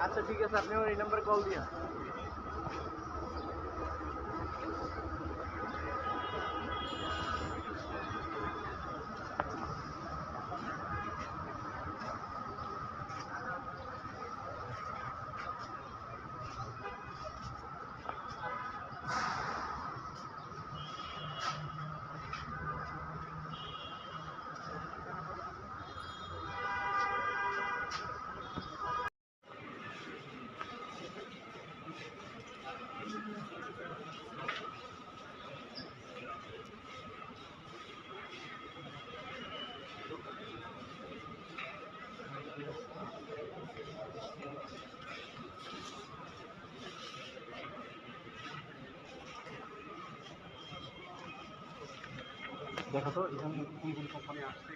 আচ্ছা ঠিক আছে, আপনি আমার এই নাম্বারে কল দিয়া। দেখো তো এখানে কোন কোন কোম্পানি আসছে।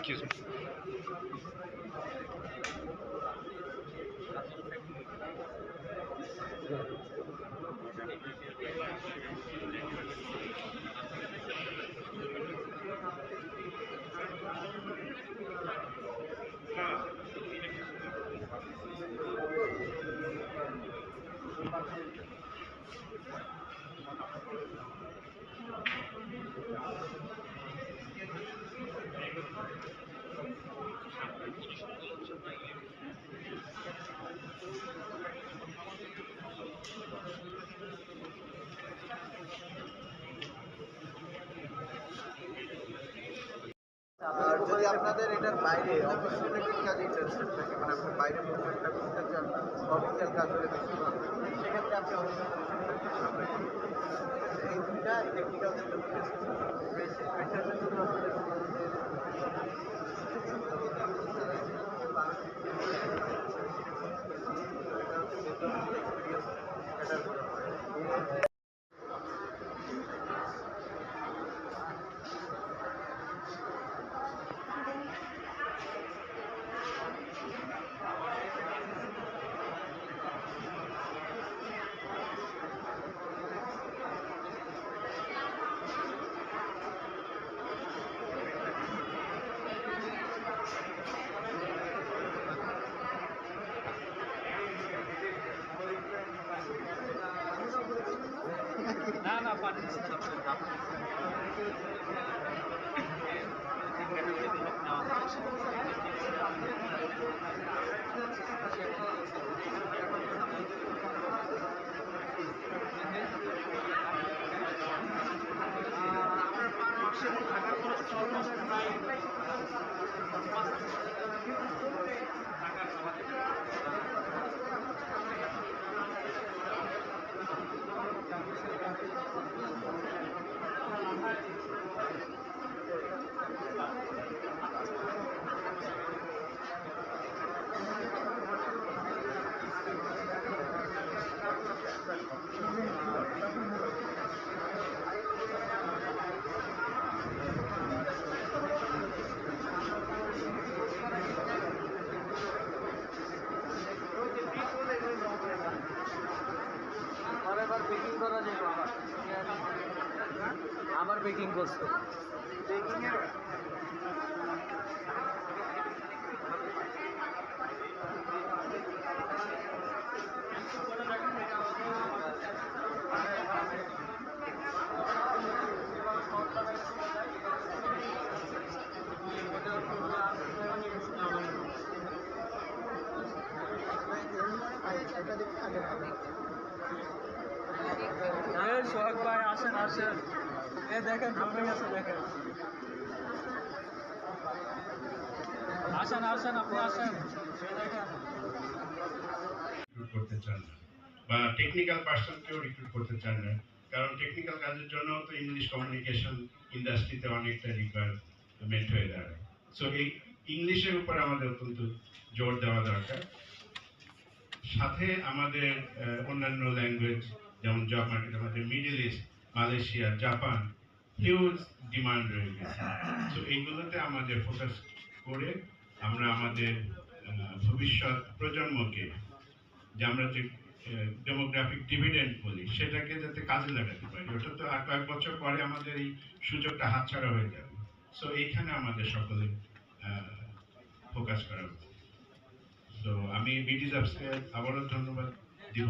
Excuse me. আর যদি আপনাদের এটার বাইরে অফিস রিলেটেড কাজ ইন্টারেস্টেড থাকে, মানে আপনার বাইরে প্রজেক্টটা করতে চান, অফিসিয়াল কাজ হলে বেশি ভালো, সেক্ষেত্রে আপনি টেকনিক্যালদের জন্য ফ্রেশারদের জন্য আমাদের না পানি বেকিং করা যাবে আবার বেকিং করছো বেকিং এর সোহাগ ভাই আসেন আসেন এ দেখেন ঢুকে গেছে দেখেন আসেন আসেন আপনি আসেন রিক্রুট করতে চান না বা টেকনিক্যাল পার্সনকেও রিক্রুট করতে চান না, কারণ টেকনিক্যাল কাজের জন্য তো ইংলিশ কমিউনিকেশন ইন্ডাস্ট্রিতে অনেকটা রিকোয়ারমেন্ট হয়ে দাঁড়ায়। সো এই ইংলিশের উপর আমাদের অত্যন্ত জোর দেওয়া দরকার। সাথে আমাদের অন্যান্য ল্যাঙ্গুয়েজ যেমন জব মার্কেট, আমাদের middle east, Malaysia, Japan huge demand রয়ে গেছে। সো এইগুলোতে আমাদের ফোকাস করে আমরা আমাদের ভবিষ্যৎ প্রজন্মকে, যে আমরা যে ডেমোগ্রাফিক ডিভিডেন্ড বলি, সেটাকে যাতে কাজে লাগাতে পারি। ওটা তো আর কয়েক বছর পরে আমাদের এই সুযোগটা হাতছাড়া হয়ে যাবে। সো এইখানে আমাদের সকলে ফোকাস করা উচিত। তো আমি বিডি জবসকে আবারও ধন্যবাদ দিব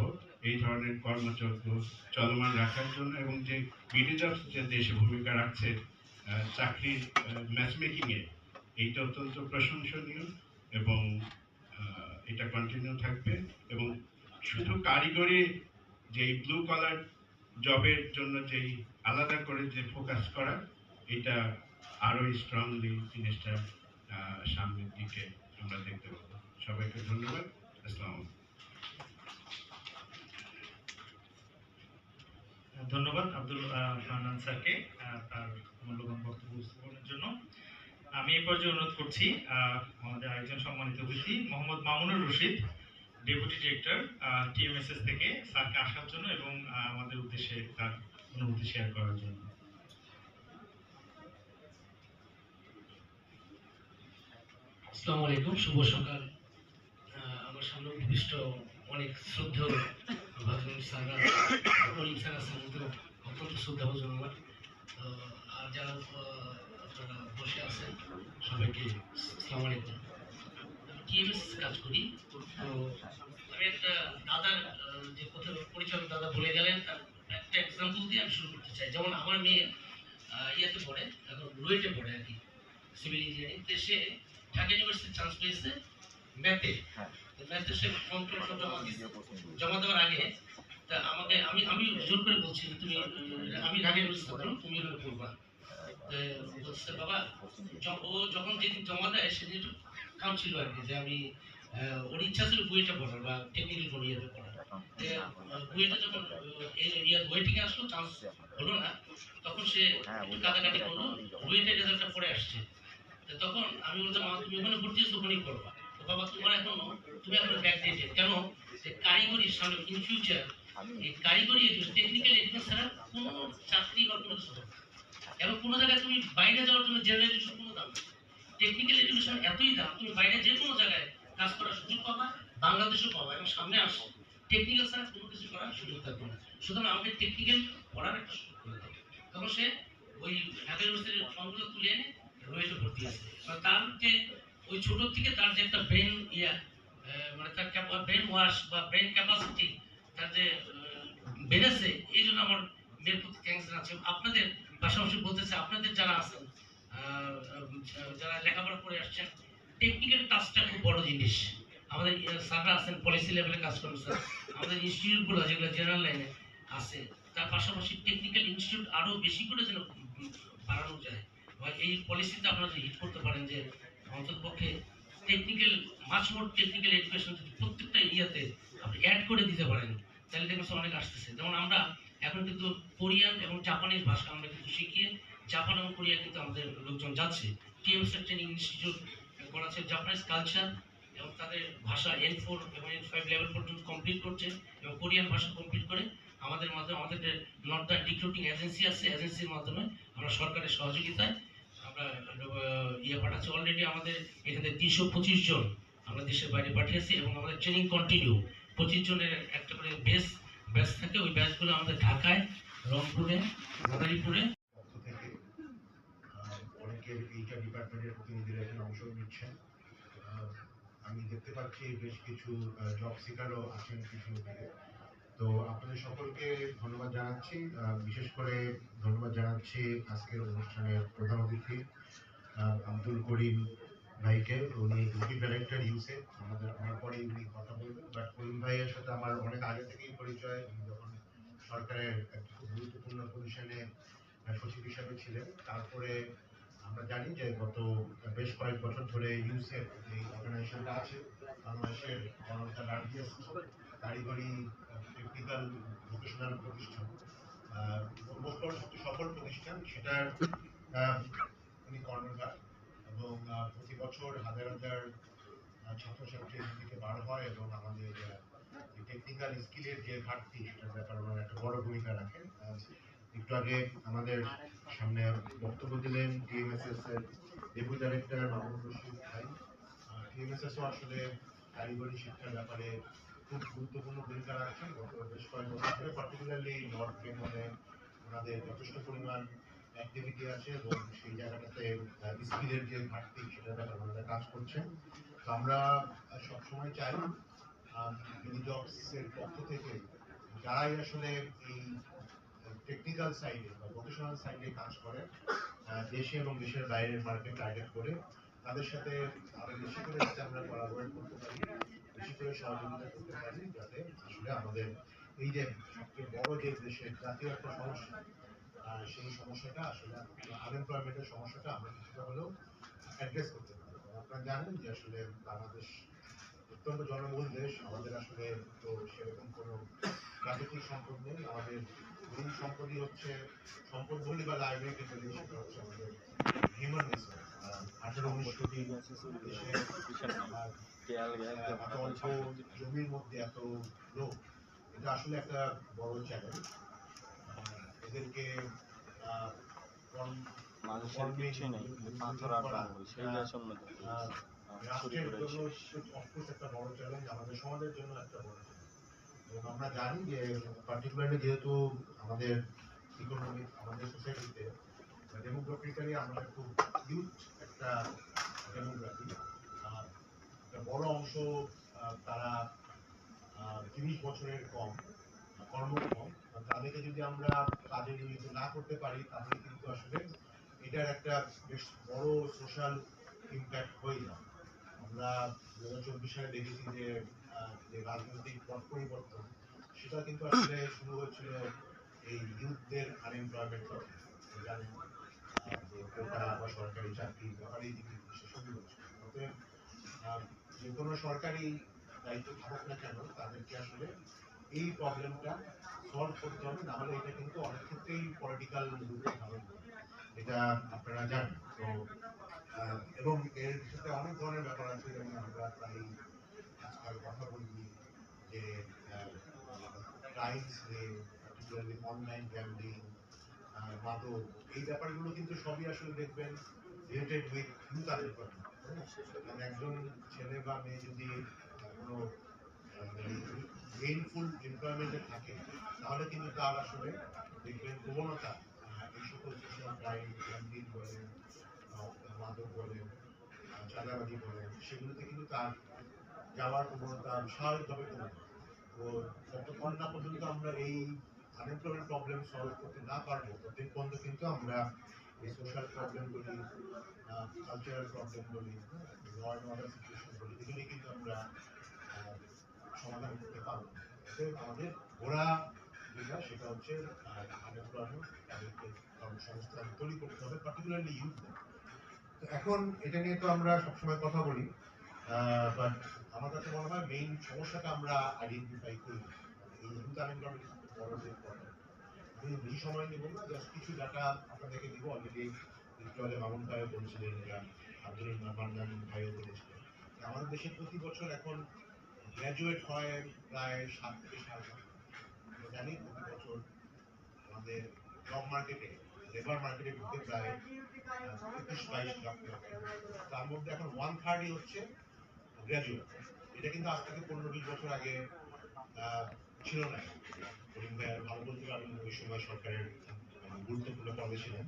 এই ধরনের কর্মচক্র চলমান রাখার জন্য, এবং যে বিডি জবস যে দেশে ভূমিকা রাখছে চাকরির ম্যাচমেকিংয়ে, এইটা অত্যন্ত প্রশংসনীয় এবং এটা কন্টিনিউ থাকবে। এবং শুধু কারিগরি যেই ব্লু কলার জবের জন্য যেই আলাদা করে যে ফোকাস করা, এটা আরো স্ট্রংলি জিনিসটা সামনের দিকে আমরা দেখতে পাবো। সবাইকে ধন্যবাদ। আসসালামু আলাইকুম। ধন্যবাদ আব্দুল ফাহান স্যারকে তার মূল্যবান বক্তব্য উপস্থাপনের জন্য। আমি এই পর্যায়ে অনুরোধ করছি আমাদের আরেকজন সম্মানিত অতিথি Mohammad Mamunur Rashid, deputy director TMSS থেকে, স্যারকে আসার জন্য এবং আমাদের উদ্দেশ্যে তার অনুভূতি শেয়ার করার জন্য। আসসালামু আলাইকুম, শুভ সকাল। আমার সামনে উপবিষ্ট অনেক শ্রদ্ধেয় ভাজন স্যাররা, অনিম স্যার আছেন, অত্যন্ত শ্রদ্ধাভাজন আমার। আর যারা আপনারা বসে আছেন সবাইকে আসসালামু আলাইকুম। টিএমএস কাজ করি। তো আমি একটা দাদার যে কথা পরিচালক দাদা বলে গেলেন, তার একটা এক্সাম্পল দিয়ে আমি শুরু করতে চাই। যেমন আমার মেয়ে ইয়েতে পড়ে, এখন রুয়েটে পড়ে আর কি, সিভিল ইঞ্জিনিয়ারিং। তো সে ঢাকা ইউনিভার্সিটি চান্স পেয়েছে ম্যাথে। ম্যাথে সে ফর্ম জমা দেওয়ার আগে তা আমাকে আমি জোর করে বলছি, তুমি আমি ঢাকা ইউনিভার্সিটি পড়ো, তুমি এভাবে পড়বা। বলছে বাবা, ও যখন যেদিন জমা দেয় সেদিন কাউন্ট ছিল আর কি, যে আমি ওর ইচ্ছা ছিল বইটা পড়ার বা টেকনিক্যাল কোনো ইয়েতে পড়ার। যে বুয়েটে যখন ওয়েটিংয়ে আসলো, চান্স হলো না, তখন সে একটু কাটাকাটি করলো, বুয়েটের রেজাল্টটা পড়ে আসছে। তো তখন আমি বলতাম, মা তুমি ওখানে ভর্তি হয়েছো, ওখানেই করবা। তো বাবা তুমি এখন ব্যাক ডেটে কেন, যে কারিগরি সামনে ইন ফিউচার এই কারিগরি এডুকেশন, টেকনিক্যাল এডুকেশন ছাড়া কোনো চাকরি বা কোনো কিছু হবে না। এবং কোনো জায়গায় তুমি বাইরে যাওয়ার জন্য জেনারেল এডুকেশন কোনো দাম নেই, টেকনিক্যাল এডুকেশন এতই দাম, তুমি বাইরে যে কোনো জায়গায় কাজ করার সুযোগ পাবা, বাংলাদেশও পাবা, এবং সামনে আসো টেকনিক্যাল ছাড়া কোনো কিছু করার সুযোগ থাকবে না। সুতরাং আমাকে টেকনিক্যাল পড়ার একটা সুযোগ করে দেয়। তখন সে ওই ঢাকা ইউনিভার্সিটির ফর্মগুলো তুলে এনে রয়েছে ভর্তি আছে। তার যে ওই ছোট থেকে তার যে একটা ব্রেন মানে তার ব্রেন ওয়াশ বা ব্রেন ক্যাপাসিটি তার যে বেড়েছে, এই জন্য আমার মেয়ের প্রতি থ্যাংকস জানাচ্ছি। আপনাদের পাশাপাশি বলতে চাই, আপনাদের যারা আছেন, যারা লেখাপড়া করে আসছেন, টেকনিক্যাল টাচটা খুব বড় জিনিস। আমাদের স্যাররা আছেন পলিসি লেভেলে কাজ করেন, স্যার আমাদের ইনস্টিটিউটগুলো যেগুলো জেনারেল লাইনে আছে, তার পাশাপাশি টেকনিক্যাল ইনস্টিটিউট আরও বেশি করে যেন বাড়ানো যায়। এই পলিসিতে আপনারা হিট করতে পারেন যে অন্ততপক্ষে টেকনিক্যাল, মাছ মোর টেকনিক্যাল এডুকেশন প্রত্যেকটা এরিয়াতে আপনি অ্যাড করে দিতে পারেন, তাহলে দেখবেন অনেক আসতেছে। যেমন আমরা এখন কিন্তু কোরিয়ান এবং জাপানিজ ভাষা আমরা কিন্তু শিখিয়ে জাপান এবং কোরিয়া কিন্তু আমাদের লোকজন যাচ্ছে। টিএমএস ট্রেনিং ইনস্টিটিউট করাচ্ছে, জাপানিজ কালচার এবং তাদের ভাষা N4 এবং N5 লেভেল পর্যন্ত কমপ্লিট করছে, এবং কোরিয়ান ভাষা কমপ্লিট করে আমাদের মাধ্যমে, আমাদের নর্দার্ন রিক্রুটিং এজেন্সি আছে, এজেন্সির মাধ্যমে আমরা সরকারের সহযোগিতায় আমরা পাঠাচ্ছি। অলরেডি আমাদের এখানে 325 জন আমরা দেশের বাইরে পাঠিয়েছি, এবং আমাদের ট্রেনিং কন্টিনিউ। 25 জনের একটা করে ব্যাচ থাকে, ওই ব্যাচগুলো আমাদের ঢাকায়, রংপুরে, মাদারীপুরে। পক্ষ থেকে অনেকের এইটা ডিপার্টমেন্টের প্রতিনিধিরা এখানে অংশ নিচ্ছেন। আমি দেখতে পাচ্ছি বেশ কিছু জব সিকারও আছেন কিছু দিকে। তো আপনাদের সকলকে ধন্যবাদ জানাচ্ছি। বিশেষ করে ধন্যবাদ জানাচ্ছি আজকের অনুষ্ঠানের প্রধান অতিথি আব্দুল করিম ভাইকে। উনি এক্সিকিউটিভ ডাইরেক্টর ইউসে, আমার পরে উনি কথা বলবেন। বাট করিম ভাইয়ের সাথে আমার অনেক আগে থেকেই পরিচয়। উনি যখন সরকারের একটা খুব গুরুত্বপূর্ণ পজিশনে সচিব হিসাবে ছিলেন, তারপরে আমরা জানি যে গত বেশ কয়েক বছর ধরে ইউসেফ এই অর্গানাইজেশনটা আছে, বাংলাদেশের লার্জেস্ট কারিগরি টেকনিক্যাল ভোকেশনাল প্রতিষ্ঠান, সবচেয়ে সফল প্রতিষ্ঠান, সেটার উনি কর্ণধার। এবং প্রতি বছর হাজার হাজার ছাত্রছাত্রী এখান থেকে বার হয়, এবং আমাদের টেকনিক্যাল স্কিলের যে ঘাটতি সেটার ব্যাপারে ওনারা একটা বড় ভূমিকা রাখেন। একটু আগে আমাদের সামনে বক্তব্য দিলেন টিএমএসএস এর ডেপুটি ডাইরেক্টর মামুনুর রশিদ ভাই। টিএমএসএসও আসলে কারিগরি শিক্ষার ব্যাপারে খুব গুরুত্বপূর্ণ ভূমিকা রাখছেন গত বেশ কয়েক বছর ধরে, পার্টিকুলারলি নর্থ বেঙ্গলে ওনাদের যথেষ্ট পরিমাণ অ্যাক্টিভিটি আছে, এবং সেই জায়গাটাতে স্কিলের যে ঘাটতি সেটার ব্যাপারে ওনারা কাজ করছেন। তো আমরা সবসময় চাই জবসের পক্ষ থেকে যারাই আসলে এই টেকনিক্যাল সাইডে বা ভোকেশনাল সাইডে কাজ করে, দেশে এবং দেশের বাইরের মার্কেট টার্গেট করে, তাদের সাথে আরো বেশি করে যাতে আমরা কোলাবোরেট করতে পারি, বেশি করে সহযোগিতা করতে পারি, যাতে আসলে আমাদের এই যে সবচেয়ে বড় যে দেশের জাতীয় একটা সমস্যা, সেই সমস্যাটা আসলে আনএমপ্লয়মেন্টের সমস্যাটা আমরা কিছুটা হলেও অ্যাড্রেস করতে পারি। আপনারা জানেন যে আসলে বাংলাদেশ অত্যন্ত জনবহুল দেশ, আমাদের আসলে তো সেরকম কোনো প্রাকৃতিক সম্পদ নেই। আমাদের মূল সম্পদই হচ্ছে, সম্পদ বলি বা লাইব্রেরিতে বলি, সেটা হচ্ছে আমাদের হিউম্যান রিসোর্স। 18-19 কোটি দেশে এত অল্প জমির মধ্যে এত লোক, এটা আসলে একটা বড় চ্যালেঞ্জ। এদেরকে রাষ্ট্রের জন্য অফকোর্স একটা বড় চ্যালেঞ্জ, আমাদের সমাজের জন্য একটা বড় চ্যালেঞ্জ। এবং আমরা জানি যে পার্টিকুলারলি যেহেতু আমাদের ইকোনমি, আমাদের সোসাইটিতে ডেমোগ্রাফিক্যালি আমরা খুব ইউথ একটা ডেমোগ্রাফি, একটা বড় অংশ তারা 30 বছরের কম, কর্মক্ষম। তাদেরকে যদি আমরা কাজে নিয়োজিত না করতে পারি, তাহলে কিন্তু আসলে এটার একটা বেশ বড় সোশ্যাল ইম্প্যাক্ট হয়ে যায়। আমরা 2024 সালে দেখেছি যে রাজনৈতিক পট পরিবর্তন, সেটা কিন্তু আসলে শুরু হয়েছিল এই ইউথদের আনএমপ্লয়মেন্ট জানেন যে কোটা বা সরকারি চাকরির ব্যাপারেই কিন্তু শুরু হয়েছিল। অতএব যে কোনো সরকারি দায়িত্ব থাকুক না কেন, তাদেরকে আসলে এই প্রবলেমটা সলভ করতে হবে, না হলে এটা কিন্তু অনেক ক্ষেত্রেই পলিটিক্যাল রূপে ধারণ করে, এটা আপনারা জানেন। তো এবং এর সাথে অনেক ধরনের ব্যাপার আছে, যেমন আমরা প্রায় আজকাল কথা বলি যে ক্রাইমস নিয়ে, পার্টিকুলারলি অনলাইন গ্যাম্বলিং, মাদক, এই ব্যাপারগুলো কিন্তু সবই আসলে দেখবেন রিলেটেড উইথ ইউথ আনএমপ্লয়মেন্ট। মানে একজন ছেলে বা মেয়ে যদি কোনো গেইনফুল এমপ্লয়মেন্টে থাকে, তাহলে কিন্তু তার আসলে দেখবেন প্রবণতা এই সকল সোশ্যাল ক্রাইম, গ্যাম্বলিং বলেন, মাদক বলেন, চাঁদাবাজি বলেন, সেগুলোতে কিন্তু তার যাওয়ার প্রবণতা স্বাভাবিকভাবে কমে যায়। তো যতক্ষণ না পর্যন্ত আমরা এই আনএমপ্লয়মেন্ট প্রবলেম সলভ করতে না পারবো, ততদিন পর্যন্ত কিন্তু আমরা এই সোশ্যাল প্রবলেম বলি, কালচারাল প্রবলেম বলি, ল অ্যান্ড অর্ডার সিচুয়েশন বলি, এগুলি কিন্তু আমরা সমাধান করতে পারবো। আমাদের গোড়া যেটা, সেটা হচ্ছে আনএমপ্লয়মেন্ট, তাদেরকে কর্মসংস্থান তৈরি করতে হবে, পার্টিকুলারলি ইউথ। তো এখন এটা নিয়ে তো আমরা সবসময় কথা বলি, বাট আমার কাছে মনে হয় মেইন সমস্যাটা আমরা আইডেন্টিফাই করি। এই ইউথ আনএমপ্লয়মেন্ট বড় যে প্রবলেম, আমি বেশি সময় নেব না, জাস্ট কিছু ডাটা আপনাদেরকে দিব। অলরেডি একটু আগে মামুন ভাইও বলেছিলেন, এটা আব্দুল মান্নান ভাইও বলেছিলেন, আমাদের দেশে প্রতি বছর এখন গ্র্যাজুয়েট হয় প্রায় 7 থেকে 8 লাখ। আমরা জানি প্রতি বছর আমাদের জব মার্কেটে, লেবার মার্কেটে ঢুকে প্রায় 21-22 লাখ লোক। তার মধ্যে এখন 1/3 হচ্ছে গ্র্যাজুয়েট। এটা কিন্তু আজ থেকে 15-20 বছর আগে ছিল না। করিম ভাই ভালো বলতে পারবেন, ওই সময় সরকারের গুরুত্বপূর্ণ পদে ছিলেন।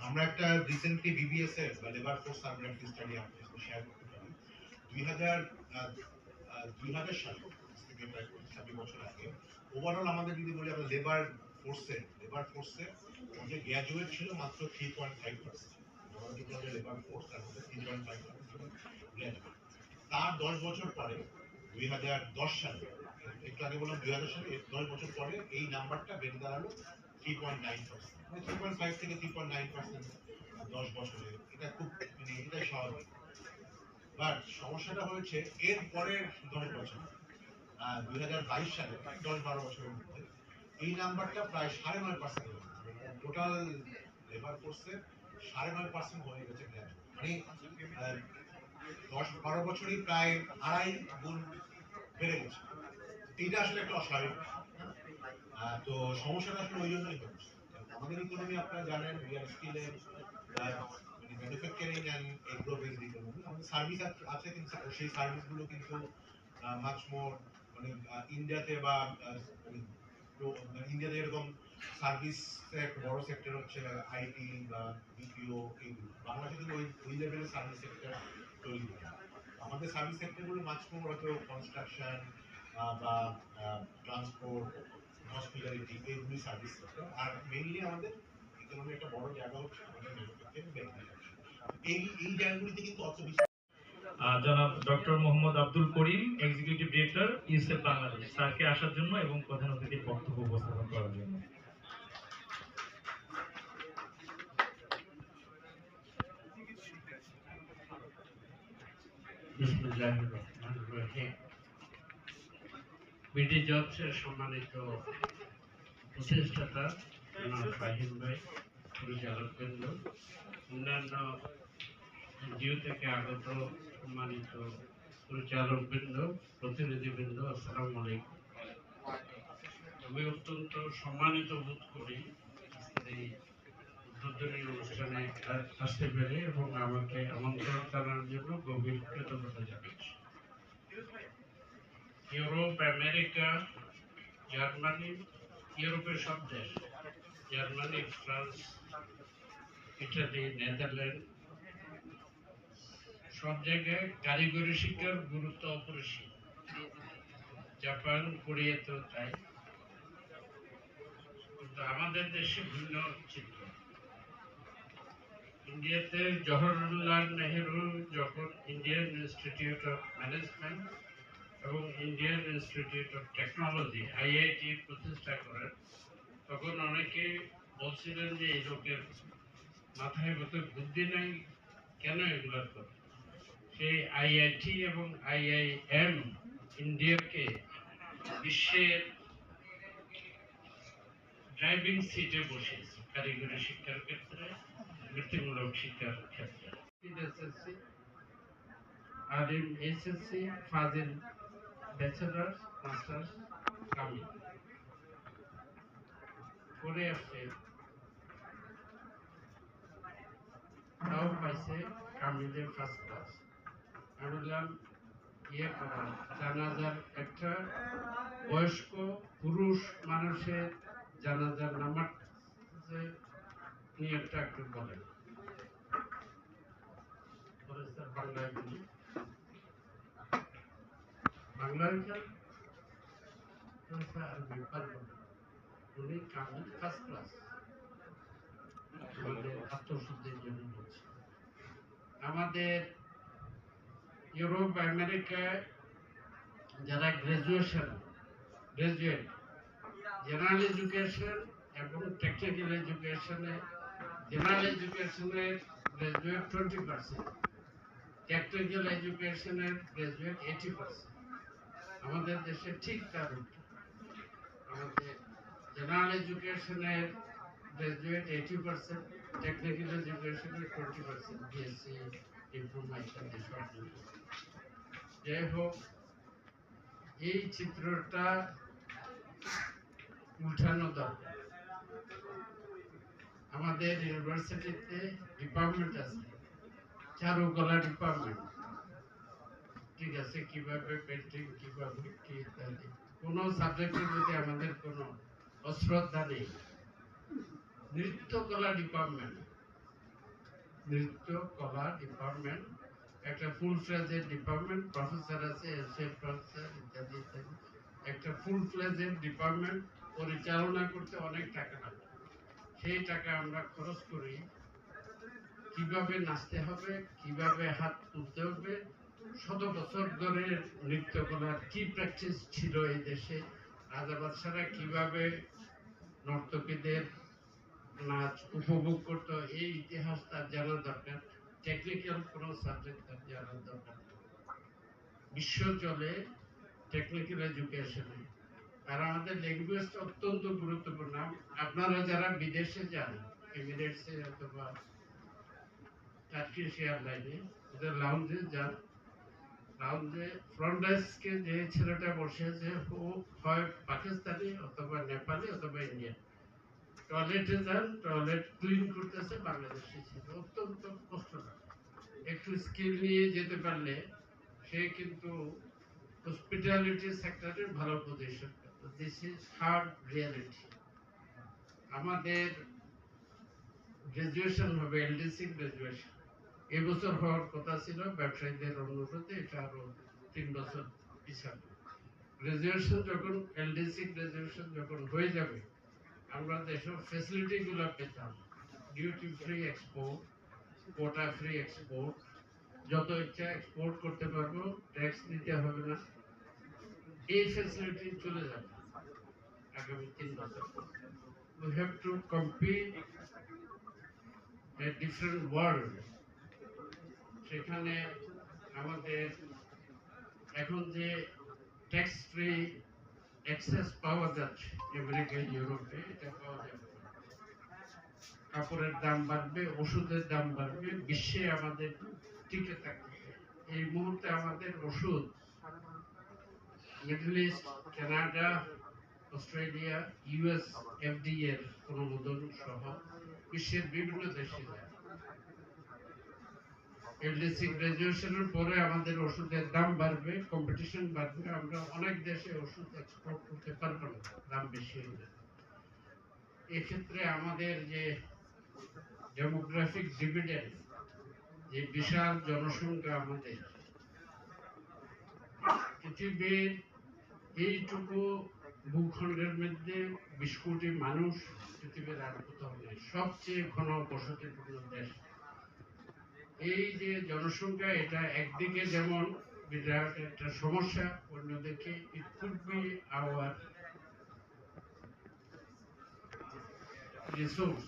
আমরা একটা রিসেন্টলি বিবিএস এর বা লেবার ফোর্স সার্ভে একটা স্টাডি আপনাদের সাথে শেয়ার করতে পারি। 2000 সালে থেকে প্রায় 26 বছর আগে ওভারঅল আমাদের যদি বলি, আমরা লেবার ফোর্সে যে গ্র্যাজুয়েট ছিল মাত্র 3.5%। আমাদের টোটাল লেবার ফোর্স তার মধ্যে 3.5% ছিল গ্র্যাজুয়েট। তার 10 বছর পরে 2010 সালে, একটু আগে বললাম 2000 সালে, 10 বছর পরে এই নাম্বারটা বেড়ে দাঁড়ালো 3.9%। মানে 3.5 থেকে 3.9% 10 বছরে, এটা খুব মানে এটাই স্বাভাবিক। বাট সমস্যাটা হয়েছে এর পরের 10 বছর, 2022 সালে 10-12 বছরের মধ্যে এই নাম্বারটা প্রায় 9.5% হয়ে গেছে। টোটাল লেবার ফোর্সের 9.5% হয়ে গেছে গ্র্যাজুয়েট। মানে 10-12 বছরই প্রায় 2.5 গুণ বেড়ে গেছে। এটা আসলে একটা অস্বাভাবিক। তো সমস্যাটা আসলে ওই জন্যই হচ্ছে। আমাদের ইকোনমি আপনারা জানেন, we are still manufacturing and agro based economy. আমাদের সার্ভিস আছে, কিন্তু সেই সার্ভিসগুলো কিন্তু মাচ মোর মানে ইন্ডিয়াতে বা ইন্ডিয়াতে এরকম সার্ভিস বড় সেক্টর হচ্ছে আইটি বা বিপিও, এইগুলো। বাংলাদেশে কিন্তু ওই লেভেলের সার্ভিস সেক্টর তৈরি হয়। আমাদের সার্ভিস সেক্টরগুলো মাচ মোর হয়তো কনস্ট্রাকশন বা ট্রান্সপোর্ট, হসপিটালিটি, এইগুলি সার্ভিস সেক্টর। আর মেইনলি আমাদের ইকোনমি একটা বড় জায়গা হচ্ছে আমাদের ম্যানুফ্যাকচারিং বা এগ্রিকালচার। এই জায়গাগুলিতে কিন্তু অত বেশি। জনাব doctor Mohammad Abdul Karim, executive director Yousef Bangladesh, স্যারকে আসার জন্য এবং প্রধান অতিথির বক্তব্য উপস্থাপন করার জন্য। বিসমিল্লাহির রহমানির রহিম। বিডি জবসের সম্মানিত প্রতিষ্ঠাতা জনাব ফাহিম ভাই, পরিচালকবৃন্দ, অন্যান্য এনজিও থেকে আগত সম্মানিত পরিচালকবৃন্দ, প্রতিনিধিবৃন্দ, আসসালামু আলাইকুম। আমি অত্যন্ত সম্মানিত বোধ করি এই উদ্বোধনী অনুষ্ঠানে আসতে পেরে এবং আমাকে আমন্ত্রণ জানানোর জন্য গভীর কৃতজ্ঞতা জানাচ্ছি। ইউরোপ, আমেরিকা, জার্মানি, ইউরোপের সব দেশ, জার্মানি, ফ্রান্স, ইটালি, নেদারল্যান্ড, সব জায়গায় কারিগরি শিক্ষার গুরুত্ব অপরিসীম। জাপান, কোরিয়াতেও তাই। কিন্তু আমাদের দেশে ভিন্ন চিত্র। ইন্ডিয়াতে জওহরলাল নেহেরু যখন ইন্ডিয়ান ইনস্টিটিউট অফ ম্যানেজমেন্ট এবং Indian institute of technology IIT প্রতিষ্ঠা করেন, তখন অনেকে বলছিলেন যে এই লোকের মাথায় মতো বুদ্ধি নাই, কেন এগুলো করে। সেই আইআইটি এবং আইআইএম ইন্ডিয়াকে বিশ্বের ড্রাইভিং সিটে বসেছি কারিগরি শিক্ষার ক্ষেত্রে, বৃত্তিমূলক শিক্ষার ক্ষেত্রে। এসএসসি আর এসএসসি ফাজিল ব্যাচেলার্স মাস্টার্স কামিল করে আসছে, তাও পাইছে কামিলের ফার্স্ট ক্লাস। আমি বললাম ইয়ে করা জানাজার একটা বয়স্ক পুরুষ মানুষের জানাজার নামাজ নিয়তটা একটু বলেন। বলে স্যার বাংলায় বলি। বাংলায় স্যার আরবি পারবো না। উনি কামিল ফার্স্ট ক্লাস আমাদের আত্মশুদ্ধির জন্য বলছে। আমাদের ইউরোপ আমেরিকায় যারা গ্রাজুয়েট জেনারেল এডুকেশন এবং টেকনিক্যাল এডুকেশনে, জেনারেল এডুকেশনের গ্রাজুয়েট 20%, টেকনিক্যাল এডুকেশনের গ্রাজুয়েট 80%। আমাদের দেশে ঠিক তার উল্টো। আমাদের জেনারেল এডুকেশনের গ্রাজুয়েট 80%, টেকনিক্যাল এডুকেশনের 20%, বিএসসি ডিপ্লোমা ইত্যাদি সব। যাই হোক, এই চিত্রটা উঠানো দরকার। আমাদের ইউনিভার্সিটিতে ডিপার্টমেন্ট আছে, চারুকলা ডিপার্টমেন্ট, ঠিক আছে, কিভাবে পেন্টিং, কিভাবে কি ইত্যাদি। কোন সাবজেক্টের প্রতি আমাদের কোনো অশ্রদ্ধা নেই। নৃত্যকলা ডিপার্টমেন্ট একটা ফুল ফ্লেজেড ডিপার্টমেন্ট, প্রফেসর আছে, এসোসিয়েট প্রফেসর ইত্যাদি ইত্যাদি। একটা ফুল ফ্লেজেড ডিপার্টমেন্ট পরিচালনা করতে অনেক টাকা লাগে। সেই টাকা আমরা খরচ করি কিভাবে নাচতে হবে, কিভাবে হাত তুলতে হবে। শত বছর ধরে নৃত্যকলার কি প্র্যাকটিস ছিল এই দেশে, রাজা বাদশারা কিভাবে নর্তকীদের নাচ উপভোগ করতো, এই ইতিহাস তার জানা দরকার। টেকনিক্যাল কোনো সাবজেক্ট তার জানা দরকার। বিশ্ব চলে টেকনিক্যাল এডুকেশনে, আর আমাদের ল্যাঙ্গুয়েজটা অত্যন্ত গুরুত্বপূর্ণ। আপনারা যারা বিদেশে যান, এমিরেটসে অথবা টার্কিশ এয়ারলাইনে, ওদের লাউঞ্জে যান, লাউঞ্জে ফ্রন্ট ডেস্কে যে ছেলেটা বসে আছে, ও হয় পাকিস্তানি অথবা নেপালি অথবা ইন্ডিয়ান। টয়লেটে যান, টয়লেট ক্লিন করতেছে বাংলাদেশি ছিল। অত্যন্ত কষ্ট লাগে। একটু স্কিল নিয়ে যেতে পারলে সে কিন্তু হসপিটালিটি সেক্টরে ভালো পজিশন পেত। This is hard reality. আমাদের গ্রাজুয়েশন হবে, এলডিসি গ্রাজুয়েশন এবছর হওয়ার কথা ছিল, ব্যবসায়ীদের অনুরোধে এটা আরো 3 বছর পিছাবে। গ্রাজুয়েশন যখন, এলডিসি গ্রাজুয়েশন যখন হয়ে যাবে, আমরা যেসব ফ্যাসিলিটি গুলো পেতাম, duty free export, quota free export, যত ইচ্ছা এক্সপোর্ট করতে পারবো, ট্যাক্স দিতে হবে না, এই ফ্যাসিলিটি চলে যাবে আগামী 3 বছর। We have to compete a different world. সেখানে আমাদের এখন যে ট্যাক্স ফ্রি অ্যাক্সেস পাওয়া যাচ্ছে আমেরিকা, ইউরোপে, এটা পাওয়া যাবে। কাপড়ের দাম বাড়বে, ওষুধের দাম বাড়বে, বিশ্বে আমাদের টিকে থাকতে। এই মুহূর্তে আমাদের ওষুধ middle east, Canada, Australia, US FDA এর অনুমোদন সহ বিশ্বের বিভিন্ন দেশে যায়। এলডিসি গ্রাজুয়েশনের পরে আমাদের ওষুধের দাম বাড়বে, কম্পিটিশন বাড়বে, আমরা অনেক দেশে ওষুধ এক্সপোর্ট করতে পারবো না, দাম বেশি হবে। এক্ষেত্রে আমাদের যে ডেমোগ্রাফিক ডিভিডেন্ড, যে বিশাল জনসংখ্যা আমাদের, পৃথিবীর এইটুকু ভূখণ্ডের মধ্যে 20 কোটি মানুষ, পৃথিবীর আর কোথাও নেই, সবচেয়ে ঘন বসতিপূর্ণ দেশ। এই যে জনসংখ্যা, এটা একদিকে যেমন বিরাট একটা সমস্যা, অন্যদিকে it could be hour resource.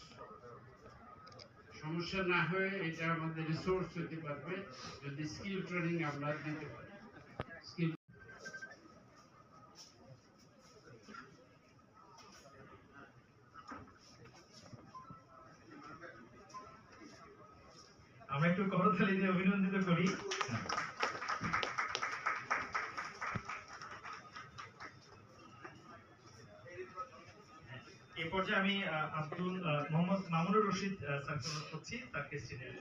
সমস্যা না হয়ে এটা আমাদের রিসোর্স হতে পারবে যদি স্কিল ট্রেনিং আমরা দিতে পারি। স্কিল আমরা একটু করতালি দিয়ে অভিনন্দিত করি। এই পর্যায়ে আমি মোহাম্মদ মামুনুর রশিদ স্যারকে অনুরোধ করছি তার কেসটি নিয়ে।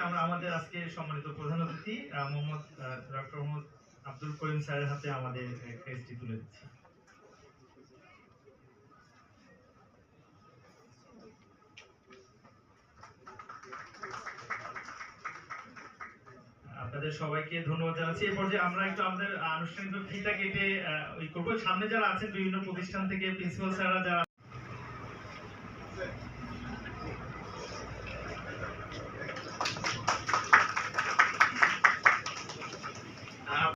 আমরা আমাদের আজকে সম্মানিত প্রধান অতিথি ডক্টর মোহাম্মদ আব্দুল করিম স্যারের হাতে আমাদের কেসটি তুলে দিচ্ছি। আপনাদের সবাইকে ধন্যবাদ জানাচ্ছি। এই পর্যায়ে আমরা একটু আমাদের আনুষ্ঠানিক ফিটা কেটে করবো। সামনে যারা আছেন বিভিন্ন প্রতিষ্ঠান থেকে প্রিন্সিপাল স্যাররা যারা